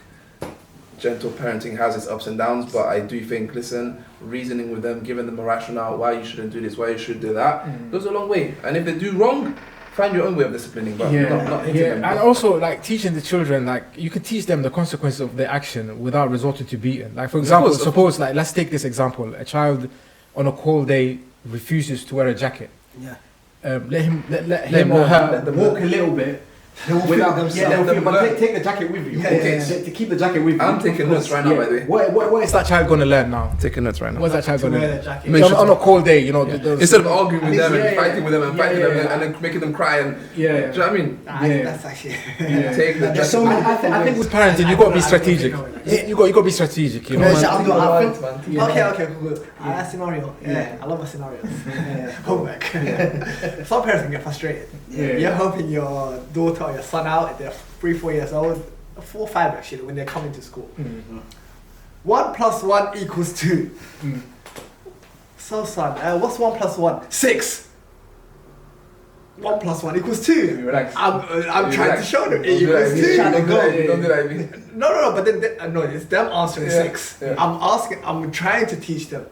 gentle parenting has its ups and downs, but I do think, listen, reasoning with them, giving them a rationale why you shouldn't do this, why you should do that, goes a long way. And if they do wrong, find your own way of disciplining, but not hitting them. And also, like, teaching the children, like, you can teach them the consequences of their action without resorting to beating. Like, for example, suppose, like, let's take this example. A child on a cold day refuses to wear a jacket. Let him or her walk a little bit. Without but take the jacket with you. To keep the jacket with you. I'm taking notes right now, by the way. What is that child going to learn now? Taking notes right now. What's that child going to learn? On a cold day, you know. Instead of arguing with them and fighting with them and fighting them and then making them cry and do you know what I mean? That's actually Take the jacket. I think with parenting, you got to be strategic. You got to be strategic. You know. Okay, cool. That scenario. I love my scenarios. Homework. Some parents can get frustrated. You're helping your daughter or your son out. They're 3-4 years old, 4 or 5 actually, when they're coming to school. 1 + 1 = 2. So son, what's 1 + 1? 6. 1 + 1 = 2. Relax. I'm trying to show them it equals 2. Don't do that. No, but then no, it's them answering 6. I'm trying to teach them.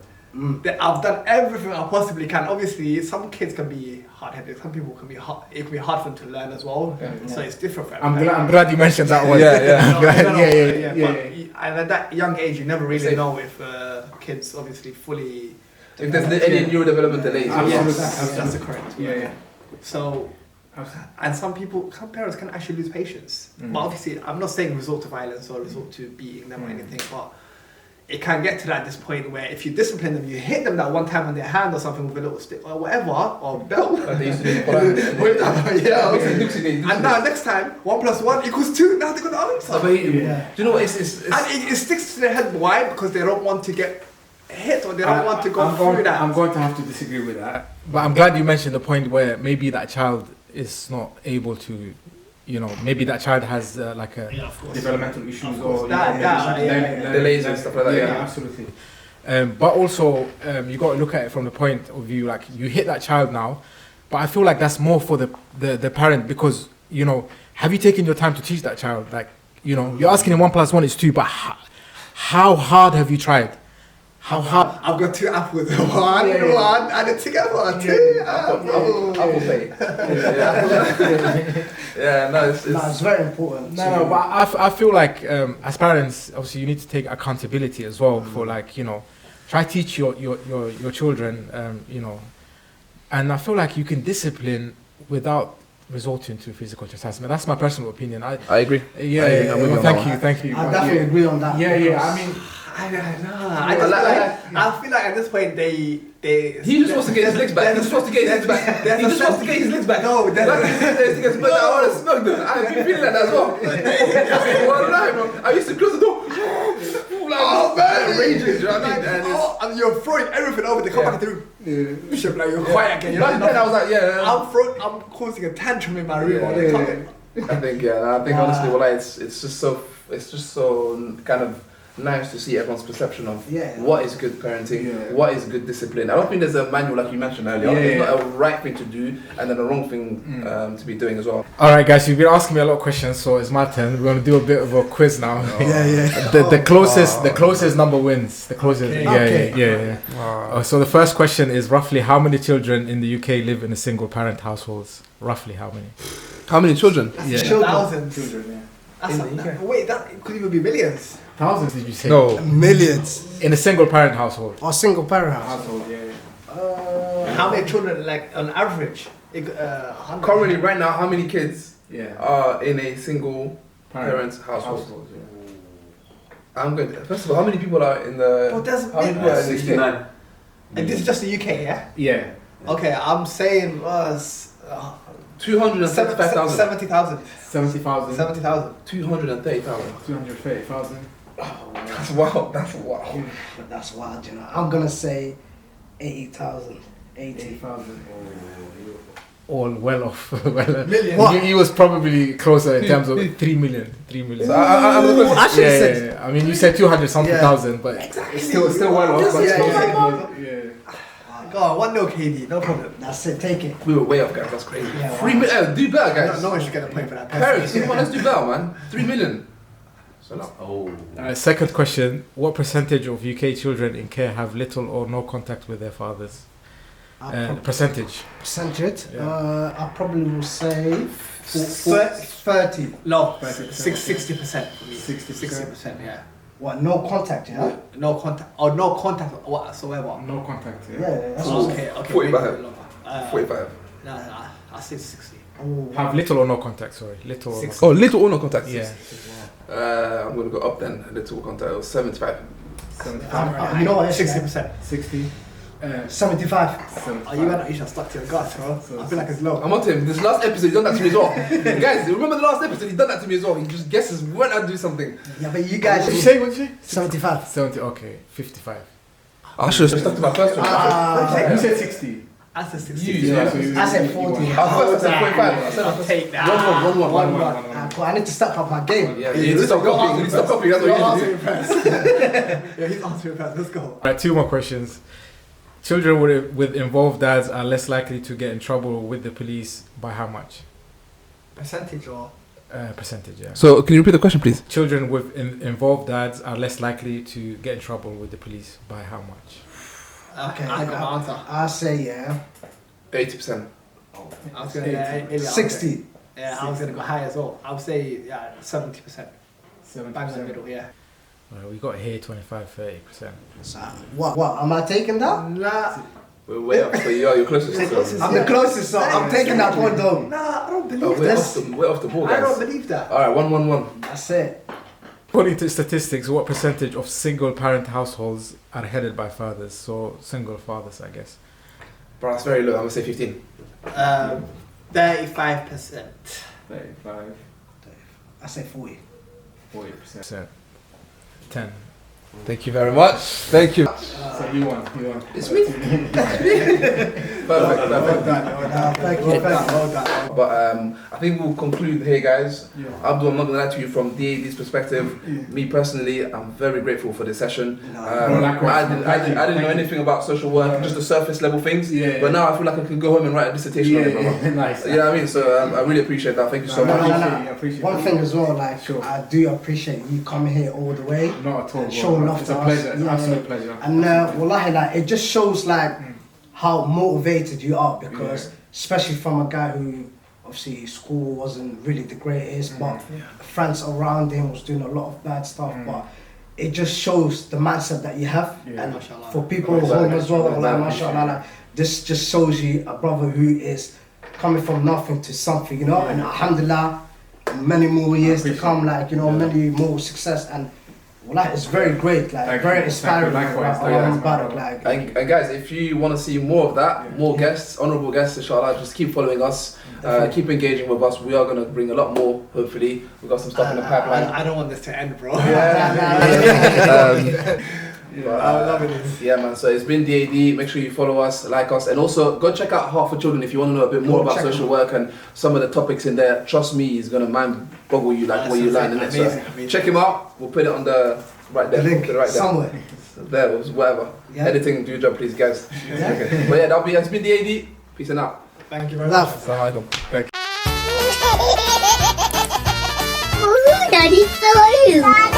That I've done everything I possibly can. Obviously, some kids can be hard-headed. Some people can be hard. It can be hard for them to learn as well. So it's different for everyone. I'm glad you mentioned that one. And at that young age, you never really know if kids obviously fully. If there's any neurodevelopment delays. That's correct. So, and some parents can actually lose patience. But obviously, I'm not saying resort to violence or resort to beating them or anything, but it can get to this point where if you discipline them, you hit them that one time on their hand or something with a little stick or whatever, or belt. Like they used to do And now next time, 1 + 1 = 2. Now they're gonna answer. Do you know what? It's and it sticks to their head. Why? Because they don't want to get hit or they don't want to go through that. I'm going to have to disagree with that. But I'm glad you mentioned the point where maybe that child is not able to. You know, maybe that child has like a developmental issues or delays and stuff like that. Yeah, absolutely. But also, you got to look at it from the point of view, like you hit that child now, but I feel like that's more for the parent because, you know, have you taken your time to teach that child? Like, you know, you're asking him 1 + 1 = 2, but how hard have you tried? How hard? I've got 2 apples. One, and it's together. 2 apples. Apple pay. It's very important. No, but I feel like as parents, obviously, you need to take accountability as well for like, you know, try to teach your children, you know, and I feel like you can discipline without resorting to physical chastisement. That's my personal opinion. I agree. Thank you. I definitely agree on that. I mean. I feel like at this point they he just wants to get his legs back. He's supposed to get his legs back. He just wants to get his legs back. No, I want to smoke them. I've been feeling like that as well. Bro. I used to close the door. Oh man, raging. Do you know what I mean? And you're throwing everything over. They come back through. Bishop, like you're quiet again. You know, and I was like, I'm causing a tantrum in my room while they come in. I think honestly, well, it's just so kind of nice to see everyone's perception of what is good parenting, what is good discipline. I don't think there's a manual like you mentioned earlier. There's not a right thing to do and then a wrong thing to be doing as well. Alright guys, you've been asking me a lot of questions, so it's my turn. We're going to do a bit of a quiz now. The closest number wins. The closest. Wow. So the first question is roughly how many children in the UK live in a single parent households? Roughly how many? How many children? Yeah. Thousands. Children, yeah. That's In the UK. wait, that could even be millions. Thousands, did you say? No. Millions. In a single parent household. Or single parent house. Household, yeah. How many children, like on average? 100. Currently, right now, how many kids Yeah. are in a single parent's household? yeah. I'm good. First of all, how many people are in the? Oh, there's how many people are in the 69. UK? And this is just the UK, yeah? Yeah. Okay, I'm saying was 235,000. 70,000. 70,000. 70,000. 230,000. 230,000. That's wild. That's wild. But that's wild, you know. I'm gonna say 80,000. 80. 80,000. All well off. Million. He was probably closer in terms of 3 million. 3 million. So I'm the question. I should have said. Yeah. I mean, you said 200 something Yeah. thousand, but it's still well off. But Yeah. yeah. Go on, 1-0 KD, no problem. That's it, take it. We were way off, guys. That's crazy. Yeah, 3 million. Do better, guys. No one should get a point for that. Parents, come on, let's do better, man. 3 million. So no. Oh. Second question: what percentage of UK children in care have little or no contact with their fathers? Percentage. Percentage? Yeah. I probably will say 30. No, 30%. 60% for me. 60%. 60%, yeah. What, no contact, yeah? No contact, or no contact whatsoever. No contact. Yeah, that's Okay, 45. maybe longer. 45. No, I'll say 60. Oh, Have little or no contact. Sorry, little. Or no 60. Oh, little or no contact? Yeah. I'm gonna go up then. Little contact. It was 75. you know what? It's 60%. 60. 75. Oh, you went, you should have stuck to your guts, bro. I feel like it's low. I'm on to him. This last episode, he done that to me as well. Guys, remember the last episode? He done that to me as well. He just guesses when I do something. Yeah, but you guys. What did you say? What did you say? 75. 70. Okay. 55. I should have stuck to my first one. You said 60. I said 60. Yeah, so you- I said you 40. won. I said 45. I said I'll take that. 1-1. Cool. I need to step up my game. Yeah, you need to stop copying. You need to stop copying. That's what you need to do. Yeah, he's answering first. Let's go. Right, 2 more questions. Children with involved dads are less likely to get in trouble with the police by how much? Percentage or? Percentage, yeah. So, can you repeat the question, please? Children with involved dads are less likely to get in trouble with the police by how much? Okay. I got my answer. I say, yeah. 80%. I was gonna 60. Yeah, I was gonna go high as well. I would say 70%. 70%. Bang in the middle, yeah. We got here 25-30%. So, what? Am I taking that? Nah, We're way up. So you're closest to us. I'm the closest, so I'm taking that point though. nah, I don't Oh, believe we're, this. we're off the ball, I don't guys. believe that. Alright, 1-1-1. That's it. According to statistics, what percentage of single parent households are headed by fathers? So single fathers, I guess. Bro, that's very low. I'm gonna say 15. 35%. 35, I say 40. 40%. 10. Thank you very much. Thank you. So you won. It's me. Perfect. Thank you. But I think we'll conclude here, guys. Abdul, I'm not gonna lie to you from DAD's perspective. Me personally, I'm very grateful for this session. I didn't know anything about social work, just the surface level things. But now I feel like I could go home and write a dissertation on it, brother. Nice. You know what I mean? So I really appreciate that. Thank you so much. One thing as well, like I do appreciate you coming here all the way. Not at all. Showing off It's to a us. pleasure. It's an Yeah, absolute pleasure. And wallahi, like it just shows like how motivated you are, because especially from a guy who obviously school wasn't really the greatest, but friends around him was doing a lot of bad stuff, but it just shows the mindset that you have. And Mashallah. for people at home as well, like mashallah, like, this just shows you a brother who is coming from nothing to something, you know, and alhamdulillah, many more years to come, like, you know, many more success, and well, it's very great, like very inspiring. And guys, if you want to see more of that, more guests, honourable guests, inshallah, just keep following us, keep engaging with us. We are going to bring a lot more, hopefully. We've got some stuff in the pipeline. I don't want this to end, bro. I'm loving it. Yeah, man. So it's been DAD. Make sure you follow us, like us, and also go check out HeartForChildren if you want to know a bit more about social work and some of the topics in there. Trust me, he's gonna mind boggle you like what you learn in it. So check him out. We'll put it on the right there. The link right there. somewhere. There, whatever. Yeah. Editing, do your job, please, guys. Okay. But yeah, it's been DAD. Peace and out. Thank you very much. Love. Assalamu alaikum. Thank you. Daddy, how are you?